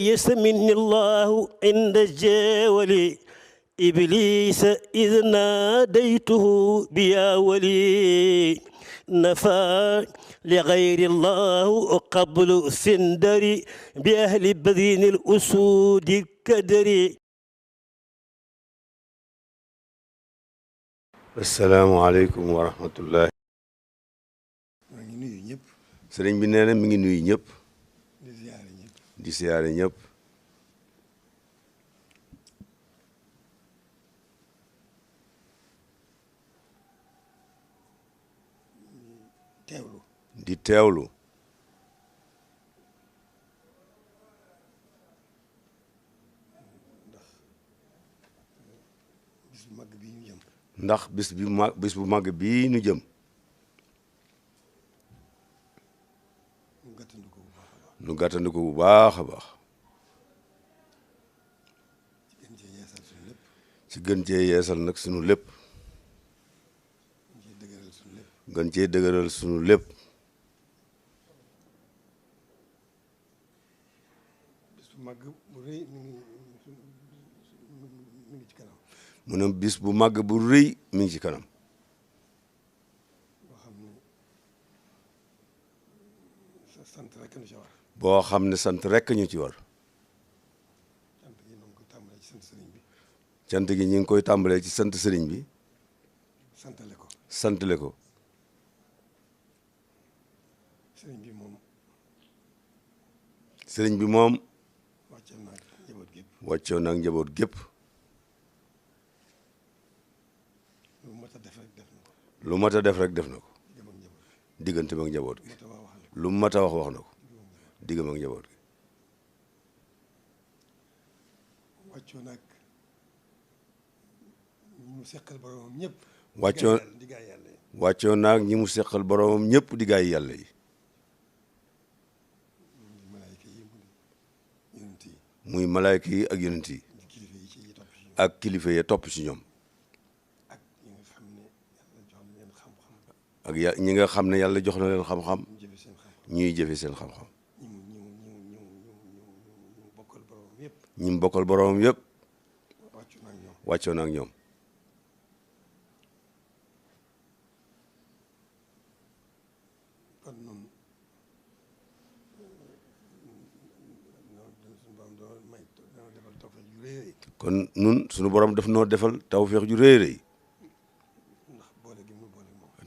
يسمني الله عند الجاول إبليس إذ ناديته بيا ولي نفى لغير الله قبل سندري بأهل بذين الأسود الكدري. السلام عليكم ورحمة الله. sëriñ bi nee na mi ngi nuyu ñëpp di siyaare ñëpp di teewlu ndax bis bu mag bii ñu jëm nu gàttandu ko bu baax a baax ci gën cee yeesal nag sunu lépp gën cee dëgëral sunu lépp mu ne bis bu màgg bu rëy mi ngi ci kanam boo xam ne sant rekk ñu ci war cant gi ñu ngi koy tàmbalee ci sant sëriñ bi santale ko sëriñ bi moom wàccoo nag njaboot gépp lu mat a def rek def na ko diggante mag njaboot gi lu mat a wax na ko diggam ak njaboot gi wàccoo nag ñi mu seqal boromam ñëpp wàccoo naag ñi mu seqal boromam ñëpp di gaay yàlla yi muy malaayka yi ak yonent yi ak kilifa yi topp ci ñoom ak ñi nga xam ne yàlla jox na leen xam-xam ñuy jëfe seen xam-xam ñi mu bokkal boromam yëpp wàccoo na ak ñoom kon nun suñu borom daf noo defal tawfeex ju rëy rëy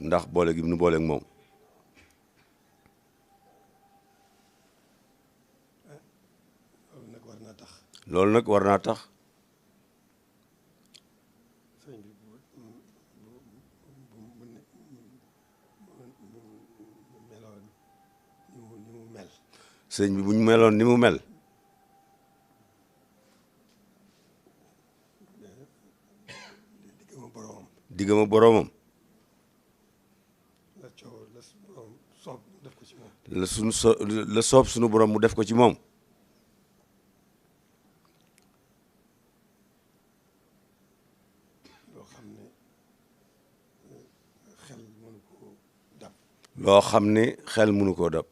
ndax boole gi nu booleeg moom loolu nag war naa tax sëñ bi bu ñu meloon ni mu mel diggama boroomam la soob sunu borom mu def ko ci moom loo xam ne xel mënu koo dab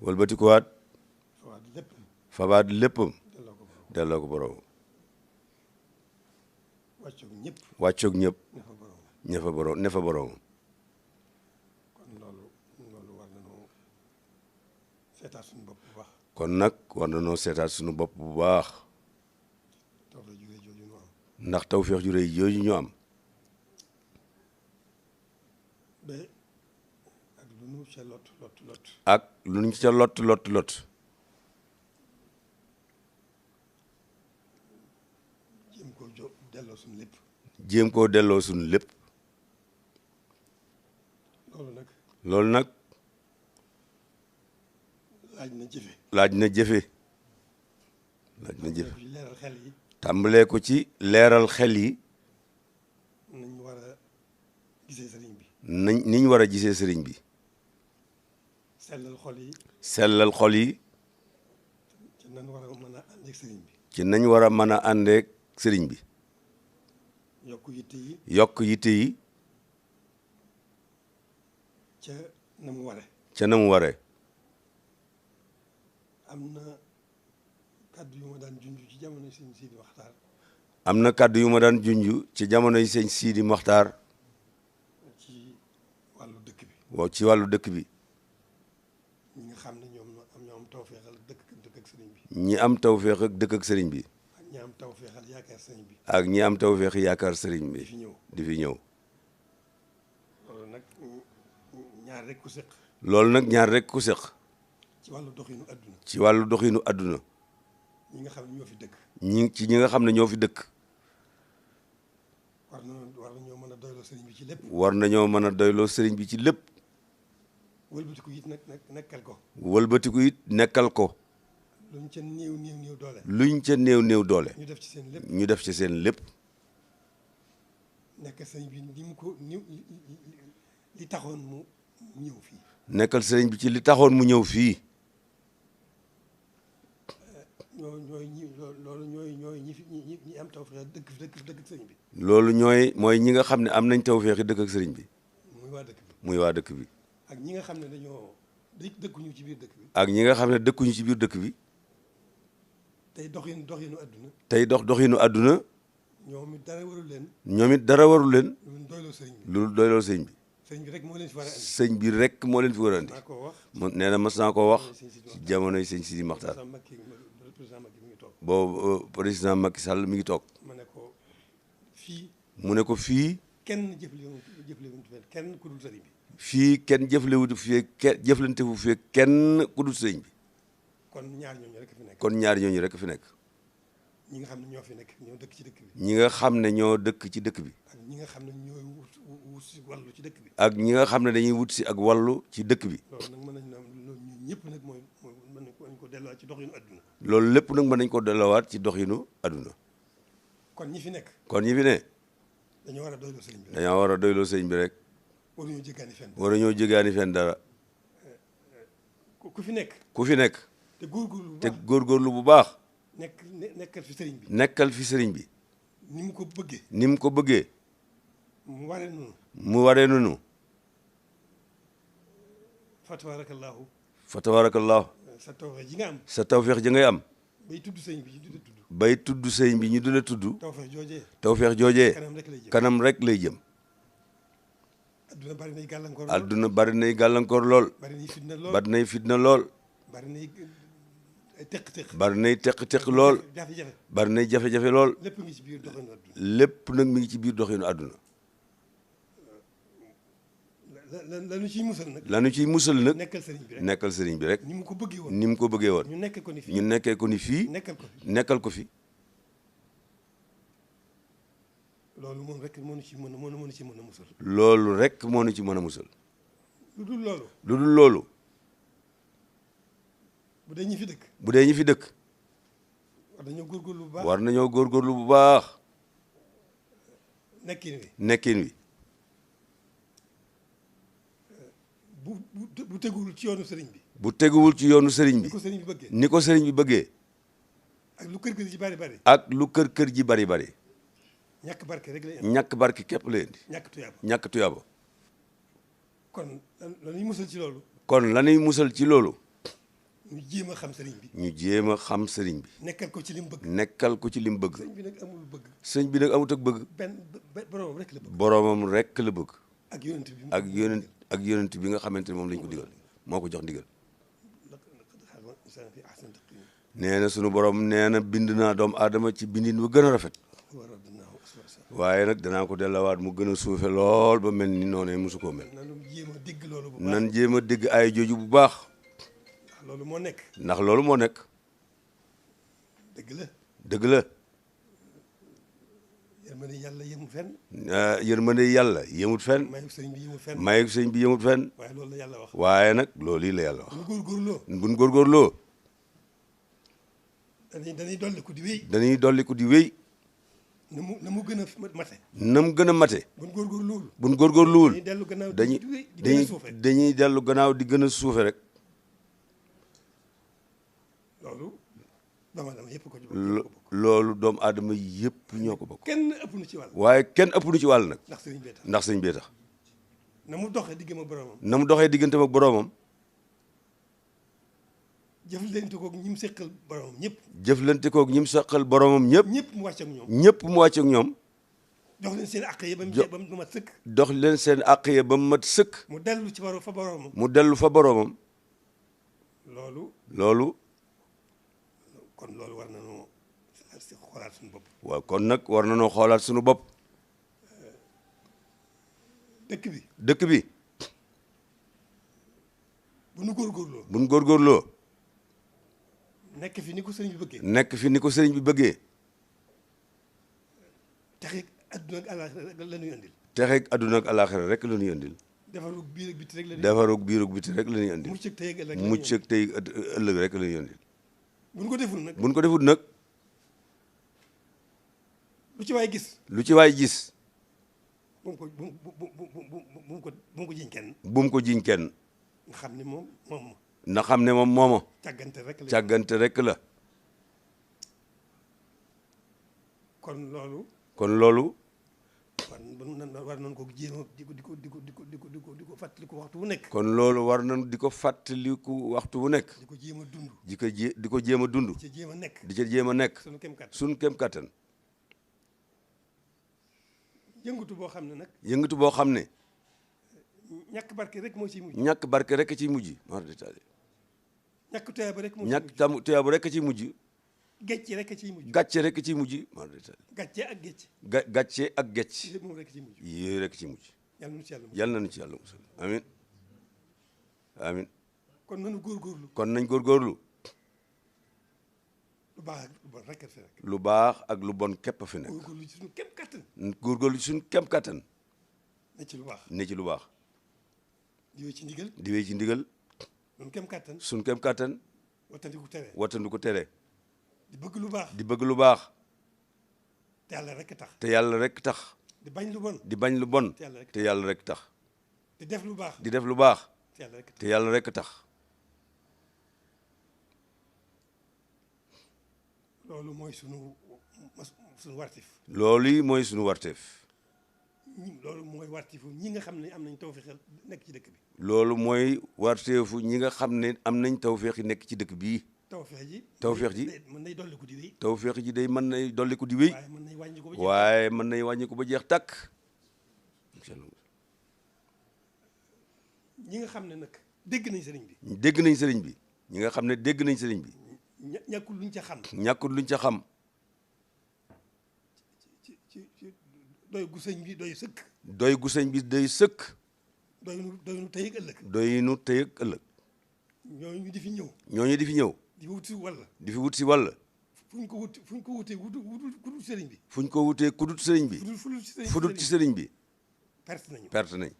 wëlbatikuwaat fabaat léppam delloo ko borom wàccoog ñëpp ña fa borom ne fa borom kon nag war na noo seetaat suñu bopp bu baax ndax tawfeex ju rëy jooju ñu am ak lu ñu ca lot jéem koo delloo suñu lépp loolu nag laaj na jëfe tàmbalee ko ci leeral xel yi niñ war a gisee sëriñ bi sellal xol yi ci nañ war a mën a àndeek sëriñ bi yokk yitte yi ca na mu ware am na kàddu yu ma daan junj ci jamono sëñ Sidi Maxtaar. am na kàddu yu ma daan junj ci jamonoy sëñ Sidi Maxtaar. ci wàllu dëkk bi. waaw ci wàllu dëkk bi. ñi nga xam ne ñoom ñoo am tawféexal dëkk ak sëriñ bi. ñi am tawféex ak dëkk ak sëriñ bi. ak ñi am tawféexal yaakaar sëriñ bi. ak ñi am tawféex yaakaar sëriñ bi. di fi ñëw. loolu nag ñaar rek ku séq. loolu nag ñaar rek ku séq. ci wàllu doxinu adduna. ci wàllu doxinu adduna. ñi nga xam ne ñoo fi dëkk. ñi nga xam ne ñoo fi dëkk. war nañoo mën a doyloo sëriñ bi ci lépp. war nañoo mën a doyloo sëriñ bi ci lépp. wëlbatiku it nekkal ko. wëlbatiku it nekkal ko. luñ ca néew doole. luñ ca néew doole. ñu def ci seen lépp. ñu def ci seen lépp. nekkal sëriñ bi li taxoon mu ñëw fii. nekkal sëriñ bi ci li taxoon mu ñëw fii. ñooy ñi am tawfeex dëkk sëriñ bi. loolu mooy ñi nga xam ne am nañ tawfeex dëkk ak sëriñ bi. muy waa dëkk bi. ak ñi nga xam ne dëkkuñu ci biir dëkk bi. ak ñi nga xam ne dëkkuñu ci biir dëkk bi. tey doxinu adduna. tey doxinu adduna. ñoom it dara warul leen. lu doyloo sëriñ bi. lu doyloo sëriñ bi. sëñ bi rek moo leen fi war a andi. sëñ bi rek moo leen fi war a andi. nee na mas naa koo wax ci jamonoy sëñ Sidi Maxtaar. boobu président Macky Sall mi ngi toog. mu ne ko fii. kenn jëflewut kenn ku dul sëriñ bi. fii kenn jëflante fu fii kenn ku dul sëriñ bi. kon ñaar ñooñu rek fi nekk. kon ñaar ñooñu rek fi nekk. ñi nga xam ne ñoo fi nekk ñoo dëkk ci dëkk bi. ñi nga xam ne ñoo dëkk ci dëkk bi. ak ñi nga xam ne ñooy wut si wàllu ci dëkk bi. ak ñi nga xam ne dañuy wut si ak wàllu ci dëkk bi. loolu nag mën nañu loolu ñëpp nag mooy mën nañu ko delluwaat ci doxinu adduna. loolu lépp nag mën nañu ko delluwaat ci doxinu adduna. kon ñi fi nekk. kon ñi fi ne. dañoo war a doyloo sëriñ bi rek. dañoo war a doyloo sëriñ bi rek. waruñoo jéggaani fenn dara. ku fi nekk. ku fi nekk. te góorgóorlu bu baax. nekkal fi sëriñ bi. nekkal fi sëriñ bi. ni mu ko bëggee. mu waree nunu. fa tabaarakallaahu. sa tawfeex ji ngay am. bay tudd sëriñ bi ñu di la tudd. bay tudd sëriñ bi ñu di la tudd. tawfeex joojee. kanam rek lay jëm. adduna bari nay gàllankoor lool. bari nay fitna lool. bari nay fitna lool. bari nay teq-teq. bari nay teq-teq lool. bari nay jafe-jafe lool. lépp ngi ci biir doxinu adduna. lépp nag mi ngi ci biir doxinu adduna. lanu ciy musal nag. lanu ciy musal nag. nekkal sëriñ bi rek. ni mu ko bëggee woon. ni mu ko bëggee woon. ñu nekkee ko ni fii. ñu nekkee ko ni fii. nekkal ko fi. loolu moom rek moo ñu ci mën a musal. loolu rek moo ñu ci mën a musal. lu dul loolu. bu dee ñi fi dëkk. war nañoo góorgóorlu bu baax. nekkin wi. bu teguwul ci yoonu sëriñ bi. bu teguwul ci yoonu sëriñ bi. ni ko sëriñ bi bëggee. ak lu kër ji bari bari. ak lu kër ji bari bari. ñàkk barke rek lay indi. ñàkk barke képp lay indi. ñàkk tuyaaba. kon lañuy musal ci loolu. ci loolu. ñu jéem a xam sëriñ bi. ñu jéem a xam sëriñ bi. nekkal ko ci lim bëgg. sëñ bi nag amul bëgg. sëñ bi nag amut ak bëgg. boroomam rek la bëgg. ak yonent bi nga xamante ne moom lañ ko digal moo ko jox ndigal. nee na sunu borom nee na bind naa doomu aadama ci bindin bu gën a rafet. waaye nag danaa ko dellawaat mu gën a suufe lool ba mel ni noonu musu koo mel. nan jéem a dégg ay jooju bu baax. ndax loolu moo nekk. dëgg la. yërmande yàlla yemut fenn. yërmande yàlla yemut fenn. mayu sëñ bi yemut fenn. waaye loolu la yàlla wax. waaye nag loolu yi la yàlla wax. buñ góorgóorloo. dañuy dolliku di wéy. na mu gën a mate. na mu gën a mate. buñ góorgóorluwul. dañuy dellu gannaaw di gën a suufe rek. loolu doomu aadama yëpp ñoo ko bokk. kenn ëpp nu ci wàll. waaye kenn ëpp nu ci wàll nag. ndax sëriñ bee tax. na mu doxee diggante ak boroomam. jëflante koog ñi mu seqal boromam ñëpp. jëflante koog ñi mu seqal boromam ñëpp. ñëpp mu wàcc ak ñoom. ñëpp mu wàcc ak ñoom. jox leen seen àq yi ba mu mat sëkk. dox leen seen àq ya ba mu mat sëkk. mu dellu ci fa boromam. mu dellu fa boromam. loolu. kon loolu war nañoo xoolaat suñu bopp. waaw kon nag war nañoo xoolaat suñu bopp. dëkk bi. bu nu góorgóorloo. bu nu góorgóorloo. nekk fi ni ko sëriñ bi bëggee. nekk fi ni ko sëriñ bi bëggee. texeeg adduna ak àllaaxira rek la ñuy andil. texeeg adduna ak àllaaxira rek la ñuy andil. defarug biir ak biti rek la ñuy. defarug biir ak biti rek la ñuy andil. mucc ak tey ak ëllëg mucc ak tey ëllëg rek la ñuy andil. buñ ko deful nag. buñ ko deful nag. lu ci waay gis. lu ci waay gis. bu mu ko jiñ kenn. bu mu ko jiñ kenn. nga xam ne moom ma. na xam ne moom mooma. càggante rek la càggante rek la. kon loolu. war nañ ko jéem a di ko fàttaliku waxtu wu nekk. kon loolu war nañ di ko fàttaliku waxtu wu nekk. di ko jéem a dund. di ko jéem a dund. di ca jéem a nekk. di ca jéem a nekk. suñu kem kattan. yëngatu boo xam ne nag. yëngatu boo xam ne. ñàkk barke rek moo ciy mujj. ñàkk barke rek ciy mujj. ñàkk tuyaaba rek moo ciy mujj. ñàkk tuyaaba rek ciy mujj. gàcce rek ciy mujj. gàcce rek ciy mujj. gàcce ak gàcce. gàcce ak gàcce. lépp moom rek ciy mujj. yooyu rek ciy mujj. yàlla nañu ci yàlla musal. amiin amiin. kon nañu góorgóorlu. kon nañ góorgóorlu. lu baax ak lu bon rek fi nekk. lu baax ak lu bon képp fi nekk. góorgóorlu ci suñu kem kattan. góorgóorlu ci suñu kem kattan. ne ci lu baax. ne ci lu baax. di wéy ci ndigal. di wéy ci ndigal. suñu kem kattan. suñu kem kattan. wattandiku tere. wattandiku tere. di bëgg lu baax. di bëgg lu baax. te yàlla rek tax. te yàlla rek tax. di bañ lu bon. di bañ lu bon. te yàlla rek tax. di def lu baax. di def lu baax. te yàlla rek tax. loolu mooy sunu wartif. loolu yi mooy sunu wartif. loolu mooy wartifu ñi nga xam ne am nañ tawfeex nekk ci dëkk bi. loolu mooy warteefu ñi nga xam ne am nañ tawfeex nekk ci dëkk bii. tawfeex ji mën nay dolliku di wéy. tawfeex ji day mën nay dolliku di wéy. waaye mën nay wàññi ko ba jeex tàkk. ñi nga xam ne nag dégg nañ sëriñ bi. dégg nañ sëriñ bi. ñi nga xam ne dégg nañ sëriñ bi. ñàkkul luñ ca xam. ñàkkul luñ ca xam. doy gu sëñ bi doy sëkk. doy gu sëñ bi doy sëkk. doy nu tey ak ëllëg. doy nu tey ak ëllëg. ñooñu di fi ñëw. ñooñu di fi ñëw. di fi wut si wàll. di fi wut si wàll. fu ñu ko wutee kudut sëriñ bi. fu ñu ko wutee kudut sëriñ bi. fudut ci sëriñ bi. perte nañ.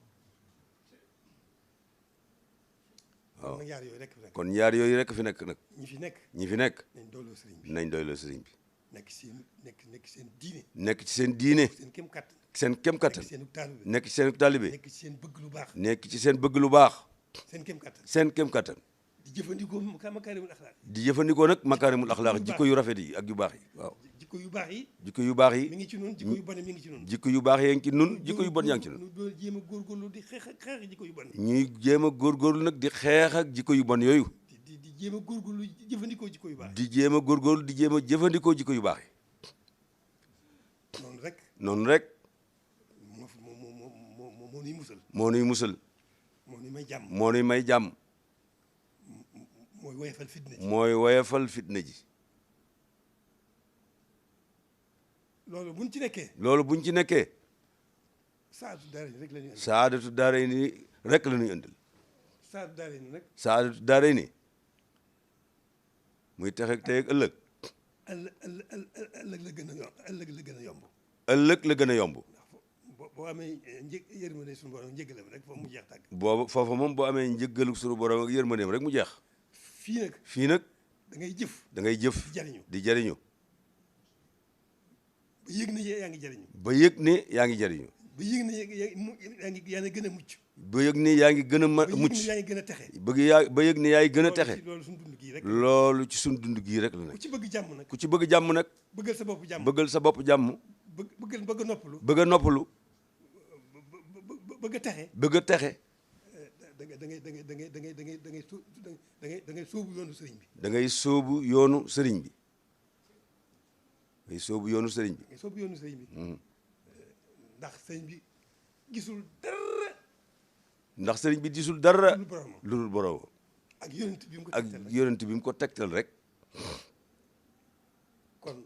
waaw kon ñaar yooyu rek fi nekk nag. ñi fi nekk. nañ doyloo sëriñ bi. nekk ci seen diine. nekk ci seen diine. seen kem kattan. nekk ci seen taalibe. nekk ci seen bëgg lu baax. nekk ci seen bëgg lu baax. seen kem kattan. di jëfandikoo makaarimul axlaaq. di jëfandikoo nag makaarimul axlaaq jikko yu rafet yi ak yu baax yi waaw. jikko yu baax yi. jikko yu baax yi. mi ngi ci nun jikko yu bon mi ngi ci nun. jikko yu baax yaa ngi ci nun jikko yu bon yaa ngi ci nun. ñu doon jéem a góorgóorlu di xeex ak jikko yu bon. ñuy jéem a góorgóorlu nag di xeex ak jikko yu bon yooyu. di jéem a góorgóorlu jëfandikoo jikko yu baax. di jéem a góorgóorlu di jéem a jëfandikoo jikko yu baax yi. noonu rek. moo nuy musal. moo nuy musal. moo nuy may jàmm. moo nuy may jàmm. mooy woyofal fitna ji. mooy woyofal fitna ji. loolu buñ ci nekkee. loolu buñ ci nekkee. saadatu daarayni rek la ñuy andil. saadatu daarayni rek la ñuy andil. saadatu daarayni nag. saadatu daarayni muy texeeg tey ak ëllëg. ëllëg la gën a yomb. ëllëg la gën a yomb. boo amee yërmande suñu borom njëggalam rek foofu mu jeex tàgg. boobu foofu moom boo amee njëggalu suñu borom ak yërmandeem rek mu jeex. fii nag. da ngay jëf. da ngay jëf. di jariñu. ba yëg ne yaa ngi jariñu. ba yëg ne yaa ngi jariñu. ba yëg ne yaa ngi gën a mucc. ba yëg ne yaa ngi gën a mucc. ba yëg ne yaa ngi gën a texe. ba yëg ne yaa ngi gën a texe. loolu suñu dund gii rek. loolu ci suñu dund gii rek la nag. ku ci bëgg jàmm nag. ku ci bëgg jàmm nag. bëggal sa bopp jàmm. bëggal sa bopp jàmm. bëgg a noppalu. bëgg a noppalu. bëgg a texe. bëgg a texe. da ngay sóobu yoonu sëriñ bi. da ngay sóobu yoonu sëriñ bi. ngay sóobu yoonu sëriñ bi. ngay sóobu yoonu sëriñ bi. ndax sëriñ bi gisul dara. ndax sëriñ bi gisul dara. lu dul boroomam. ak yonent bi mu ko ak tegtal rek. yonent bi mu ko tegtal rek. kon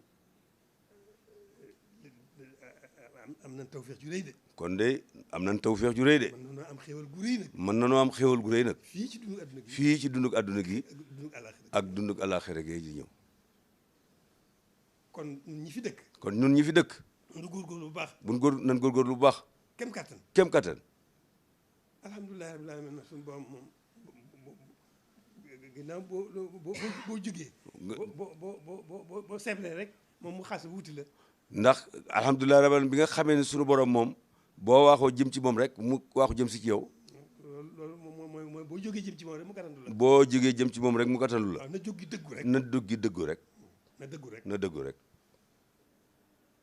am nañ tawfeex ju rëy de. kon de am nañ tawfeex ju rëy de. mën nañoo am xéwal gu rëy nag. mën nañoo am xéwal gu rëy nag. fii ci dundu adduna gi. fii ci dunduk adduna gi. dunduk àllaaxira. ak dunduk àllaaxira gi di ñëw. kon ñun ñi fi dëkk. kon ñun ñi fi dëkk. nu góorgóorlu bu baax. nan góorgóorlu bu baax. kem kattan. kem kattan. alhamdulilah rabbil alamin suñu borom moom ginnaaw boo jógee. boo seetlee rek moom mu xas wuti la. ndax alhamdulilah rabbil alamin bi nga xamee ne suñu borom moom boo waaxoo jëm ci moom rek mu waaxu jëm si ci yow. loolu mooy boo jógee jëm ci moom rek mu gàttandu la. boo jógee jëm ci moom rek mu gàttandu la. waaw na jóg gi dëggu rek. na jóg gi dëggu rek. na dëggu rek. na dëggu rek.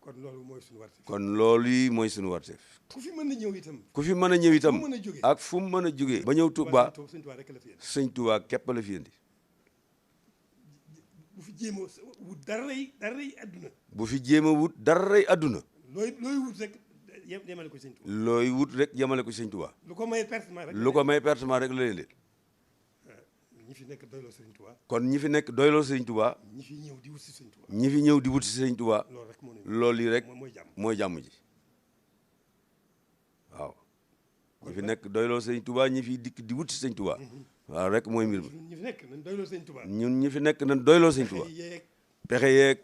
kon loolu mooy suñu warteef. kon loolu yi mooy suñu warteef. ku fi mën a ñëw itam. ku fi mën a ñëw itam. fu mu mën a jógee. ak fu mu mën a jógee. ba ñëw Touba sëñ Touba rek la fi indi. sëñ Touba képp la fi indi. bu fi jéem a wut daray adduna. bu fi jéem a wut daray adduna. looy wut rek yemale ko sëñ Touba. looy wut rek yemale ko sëñ Touba. lu ko may pertement rek. lu ko may pertement rek la leen leen. ñi fi nekk doyloo sëñ Touba. kon ñi fi nekk doyloo sëñ Touba. ñi fi ñëw di wut si sëñ Touba. ñi fi ñëw di wut si sëñ Touba. loolu rek moo loolu yi rek mooy jàmm. mooy jàmm ji. waaw. ñi fi nekk doyloo sëñ Touba ñi fi dikk di wut si sëñ Touba. waaw rek mooy mbir mi. ñi fi nekk nañ doyloo sëñ Touba. ñun ñi fi nekk nañ doyloo sëñ Touba. pexe yeeg.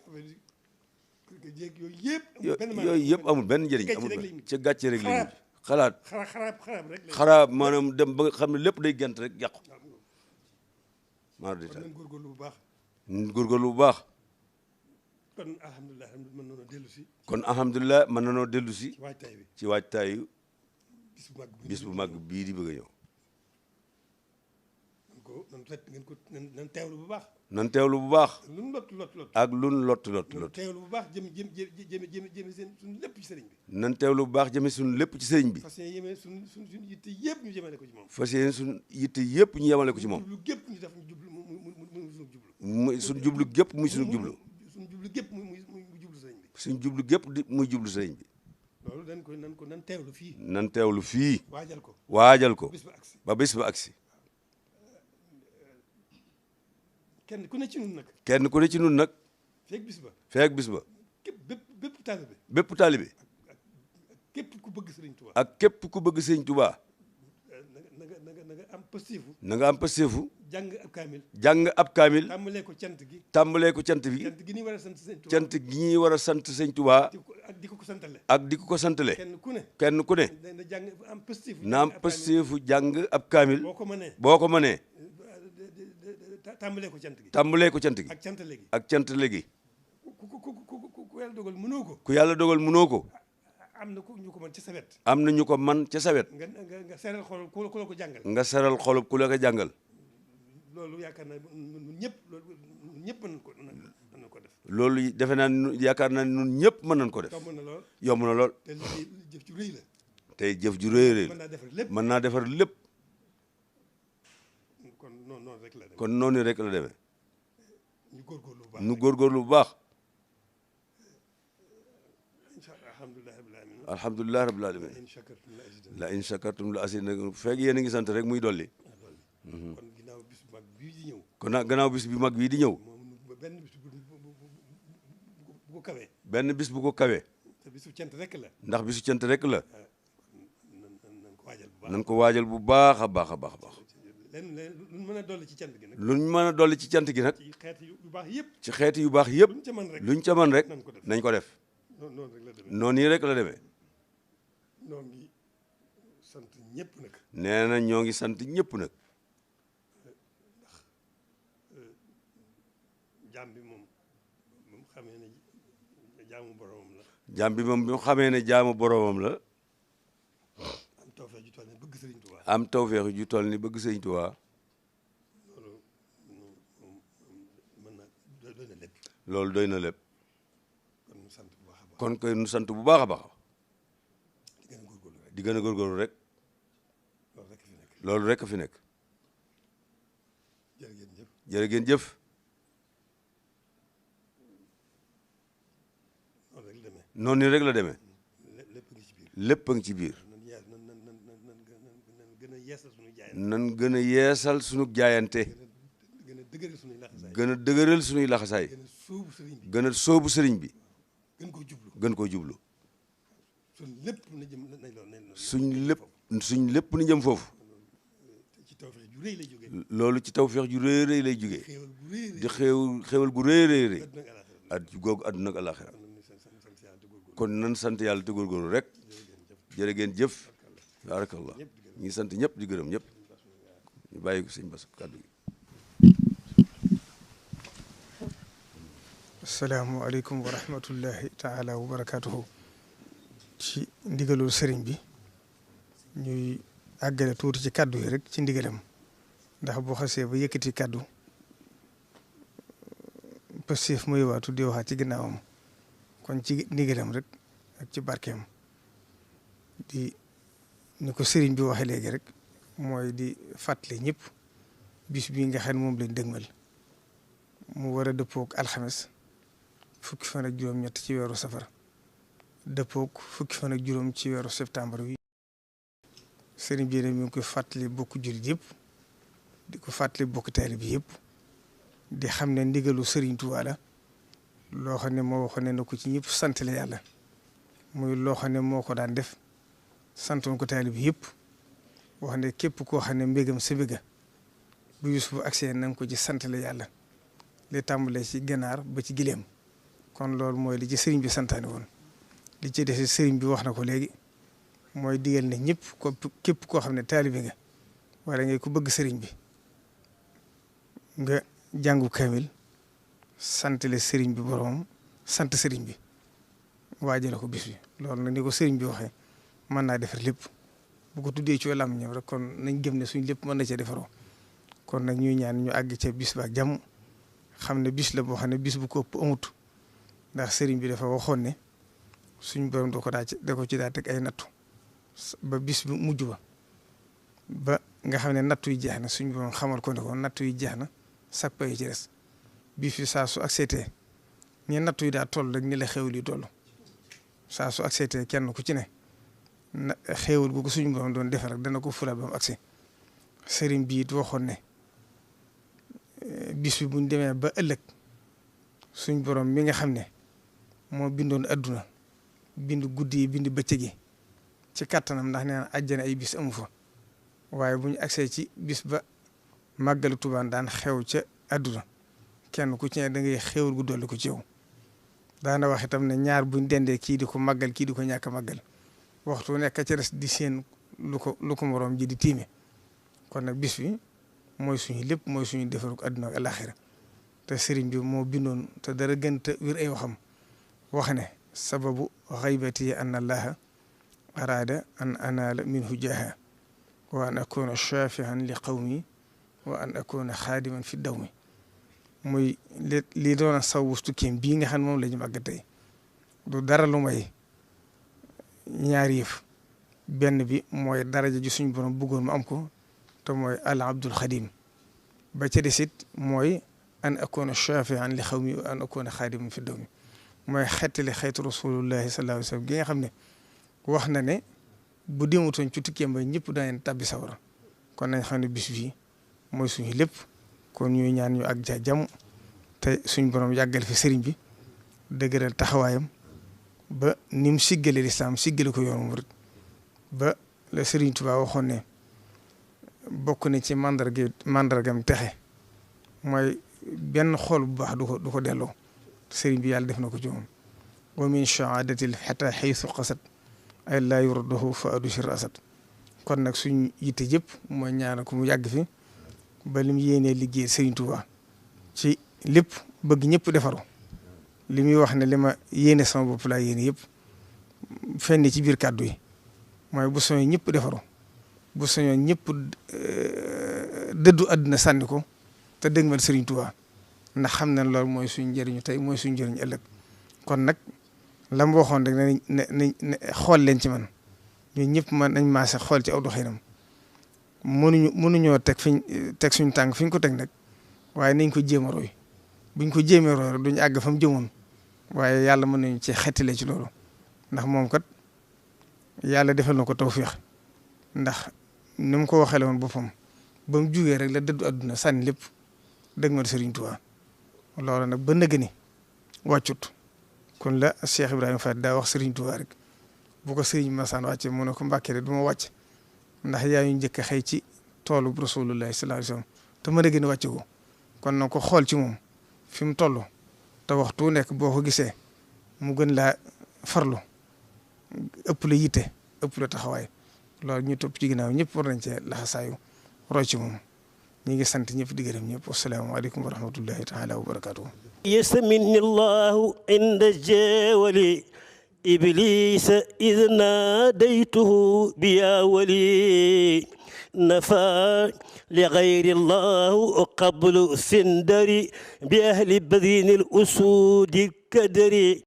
yooyu yëpp amul benn njëriñ amul benn ca gàcce rek la xalaat. xaraab rek. xaraab maanaam dem ba nga xam ne lépp day gent rek yàqu. maa di taal góorgóorlu bu baax. góorgóorlu bu baax. kon alhamdulilah mën nañoo dellu si. kon alhamdulilah mën nañoo dellu si. ci waajtaay bi ci waajtaayu bis bu mag bii di bëgg a ñëw. nan teewlu bu baax. nan teewlu bu baax. lun lot. ak lun lot. teewlu bu baax jëm seen suñu lépp ci sëriñ bi. nan teewlu bu baax jëme suñu lépp ci sëriñ bi. fas yéene suñu yitte yëpp ñu jëmale ko ci moom. fas yéene suñu yitte yëpp ñu yemale ko ci moom. jublu gépp ñu def ñu jublu muy suñu jublu gépp muy suñu jublu. suñu jublu gépp muy jublu sëriñ bi. suñu jublu gépp di muy jublu sëriñ bi. loolu nan teewlu fii. nan teewlu fii. waajal ko. ba bis ba agsi. kenn ku ne ci nun nag. kenn ku ne ci nun nag. feek bis ba. bépp taalibe. bépp taalibe. ak képp ku bëgg sëriñ Touba. ak képp ku bëgg sëriñ Touba. na nga am pësteefu. na nga am pësteefu. jàng ab kaamil. jàng ab kaamil. tàmbalee ko cant gi. tàmbalee ko cant bi. cant gi ñuy war a sant sëriñ Touba. cant gi ñuy war a sant sëriñ Touba. ak di ko ko santale. ak di ko ko santale. kenn ku ne. na jàng am pësteefu. na am pësteefu jàng ab kaamil. boo ko mënee. tàmbalee ko cant gi. tàmbalee ko cant gi. ak cantale gi. ak cantale gi. ku yàlla dogal mënoo ko. ku yàlla dogal mënoo ko. am na ñu ko mën ca sawet. am na ñu ko man ca sawet. nga seral xol ku la ko jàngal. nga seral xolub ku la ko jàngal. loolu yaakaar naa ñun ñëpp mën nañ ko def. loolu defe naa yaakaar naa ñun ñëpp mën nañ ko def. yomb na lool. yomb na lool. te liggéey jëf ju rëy la. tey jëf ju rëy la. mën naa defar lépp. mën naa defar lépp. kon noonu rek la demee. kon noonu rek la demee. ñu góorgóorlu bu baax. ñu góorgóorlu bu baax. alhamdulilah rabbil alamin. la in shakartum la azidannakum fekk yéen a ngi sant rek muy dolli. kon ginnaaw bis bu mag bii di ñëw. kon nag gannaaw bis bi mag bii di ñëw. benn bis bu ko kawee. benn bis bu ko kawee. te bisu cant rek la. ndax bisu cant rek la. nan ko waajal bu baax. nan ko waajal bu baax a baax a baax. lenn luñ mën a dolli ci cant gi nag. luñ mën a dolli ci cant gi nag. ci xeeti yu baax yëpp. ci xeeti yu baax yëpp. luñ ca mën rek. luñ ca mën rek nañ ko def. noonu rek la demee. noonu rek la demee. ñoo ngi sant ñëpp nag. nee na ñoo ngi sant ñëpp nag. ndax jaam bi moom xamee ne jaamu boromam la. jaam bi moom bi mu xamee ne jaamu boromam la. am tawfeex ju toll ni bëgg Sëriñ Tuubaa. am tawfeex ju toll ni bëgg Sëriñ Tuubaa. loolu mën na doy na lépp. loolu doy na lépp. kon nu sant bu baax a baax. kon koy nu sant bu baax a baax. di gën a góorgóorlu rek. di gën a góorgóorlu rek. loolu rek a fi nekk. jërë ngeen jëf. jërë ngeen jëf. noonu rek la demee. lépp a ngi ci biir. nan gën a yeesal sunu jaayante. gën a dëgëral sunuy laxasaay. gën a sóobu sëriñ bi. gën koo jublu. suñ lépp ni jëm foofu. loolu ci tawfeex ju rëy rëy lay jógee. di xéewal gu rëy rëy rëy. at googu àdduna ak àllaaxira. kon nan sant yàlla te góorgóorlu rek. jërë ngeen jëf. baarakallah ñu ngi sant ñëpp di gërëm ñëpp. ñu bàyyi ko sëñ Bass kàddu gi. asalaamualeykum wa rahmatullahi taala wa barakaatuhu. ci ndigalul sëriñ bi ñuy àggale tuuti ci kàddu yi rek ci ndigalam ndax boo xasee ba yëkkati kàddu pëstéef muy waatu di waxaat ci ginnaawam kon ci ndigalam rek ak ci barkeem di ni ko sëriñ bi waxee léegi rek mooy di fàttali ñëpp bis bii nga xam ne moom lañ dëgmal mu war a dëppook alxames fukki fan ak juróom-ñett ci weeru safar dëppook fukki fan ak juróom ci weeru septembre wi sëriñ bi mi ngi koy fàttali bokk jullit yëpp di ko fàttali bokk taalibe bi yëpp di xam ne ndigalu sëriñ Tuubaa la loo xam ne moo waxoon ne na ko ci ñëpp sant la yàlla muy loo xam ne moo ko daan def santoon ko taalibe bi yëpp wax ne képp koo xam ne mbégam sa mbéga bu yus bu agsee na nga ko ci sant la yàlla li tàmbalee ci ganaar ba ci gileem kon loolu mooy li ci sëriñ bi santaane woon li ci des sëriñ bi wax na ko léegi mooy digal ne ñëpp ko képp koo xam ne taalibe nga wala ngay ko bëgg sëriñ bi nga jàngu kamil sant le sëriñ bi boroom sant sëriñ bi waajale ko bis bi loolu nag ni ko sëriñ bi waxee mën naa defar lépp bu ko tuddee ci wàllam ñëw rek kon nañ gëm ne suñ lépp mën na cee defaroo kon nag ñuy ñaan ñu àgg ca bis ba ak jàmm xam ne bis la boo xam ne bis bu ko ëpp amut ndax sëriñ bi dafa waxoon ne suñ borom da ko ci daa teg ay nattu ba bis bu mujj ba nga xam ne nattu yi jeex na suñ borom xamal ko ne ko nattu yi jeex na sak pay ci des bis bi saa su accepté ñi nattu yi daa toll rek ni la xewli toll saa su accepté kenn ku ci ne na xewul gu ko suñ borom doon defar rek dana ko fula ba mu agsi sëriñ bi it waxoon ne bis bi buñ demee ba ëllëg suñ borom mi nga xam ne moo bindoon adduna bind guddi yi bind bëccëg yi ci kattanam ndax nee na àjjana ay bis amu fa waaye bu ñu agsee ci bis ba màggalu Tuubaa daan xew ca adduna kenn ku ci ne da ngay xewul gu dolli ko ci yow daana wax itam ne ñaar buñ dendee kii di ko màggal kii di ko ñàkk a màggal waxtu nekk ca des di seen lu ko moroom ji di tiime kon nag bis bi mooy suñu lépp mooy suñu defarug adduna ak alaxira te sëriñ bi moo bindoon te dara gën te wér ay waxam wax ne sababu xaybati an allaha araada an anaala minhu jaaha wa an akuna shafihan li qawmi wa an akuna xaadiman fi dawmi muy li doon sawu tukkeem bii nga xam ne moom la ñu màgg tey du dara lu may ñaari yëf benn bi mooy daraja ji suñu borom bëggoon mu am ko te mooy al abdul xadim ba ca desit mooy an akuna shafihan li qawmi wa an akuna xaadiman fi dawmi mooy xettali xeetu rasulullahi sallallahu alayhi wa sallam gi nga xam ne wax na ne bu demutoon ci tukkeem ba ñëpp daañu tabbi sawara kon nañ xam ne bis bii mooy suñu lépp kon ñuy ñaan ñu ak jàmm te suñ borom yàggal fi sëriñ bi dëgëral taxawaayam ba ni mu siggale lislaam siggale ko yoonu murit ba la sëriñ Tuubaa waxoon ne bokk na ci mandargam texe mooy benn xool bu baax du ko delloo sëriñ bi yàlla def na ko ci moom wa min shahaadatil xata xaysu qasat ay laa yurdahu fa adushir asad kon nag suñ yitte yëpp mooy ñaanal ko mu yàgg fi ba lim yéenee liggéey sëriñ Tuubaa ci lépp bëgg ñëpp defaru li muy wax ne li ma yéene sama bopp laa yéene yëpp fenn ci biir kàddu yi mooy bu soñoon ñëpp defaru bu soñoon ñëpp dëddu àdduna sànni ko te dëgmal sëriñ Tuubaa ndax xam na loolu mooy suñ njëriñu tey mooy suñ njëriñu ëllëg kon nag la mu waxoon rek ne xool leen ci man ñun ñëpp man nañ maase xool ci aw doxinam mënuñoo teg suñ tànk fi ñu ko teg nag waaye nañ ko jéem a roy buñ ko jéemee roy rek duñ àgg fa mu jëmoon waaye yàlla mën nañu ci xettile ci loolu ndax moom kat yàlla defal na ko tawféex ndax ni mu ko waxale woon boppam ba mu jugee rek la dëddu àdduna sànni lépp dëgg ma Serigne Touba loolu nag ba nëgë ni wàccut kon la Cheikh Ibrahima Fall daa wax Serigne Touba rek bu ko Serigne Massane wàccee mu ne ko Mbàkke de du ma wàcc ndax yaa ñu njëkk a xëy ci toolu Rasulullah sallallahu alayhi wasallam te ma nëgë ni wàcce ko kon na ko xool ci moom fi mu toll te waxtu nekk boo ko gisee mu gën laa farlu ëpp la yitte ëpp la taxawaay loolu ñu topp ci ginnaaw ñëpp war nañ cee laxasaayu roy ci moom ñi ngi sant ñëpp di gërëm ñëpp wasalaamaaleykum wa rahmatullahi taala wa barakatuhu يسمني الله عند الجاول إبليس إذ ناديته بيا ولي نفى لغير الله قبل سندري بأهل بذين الأسود الكدري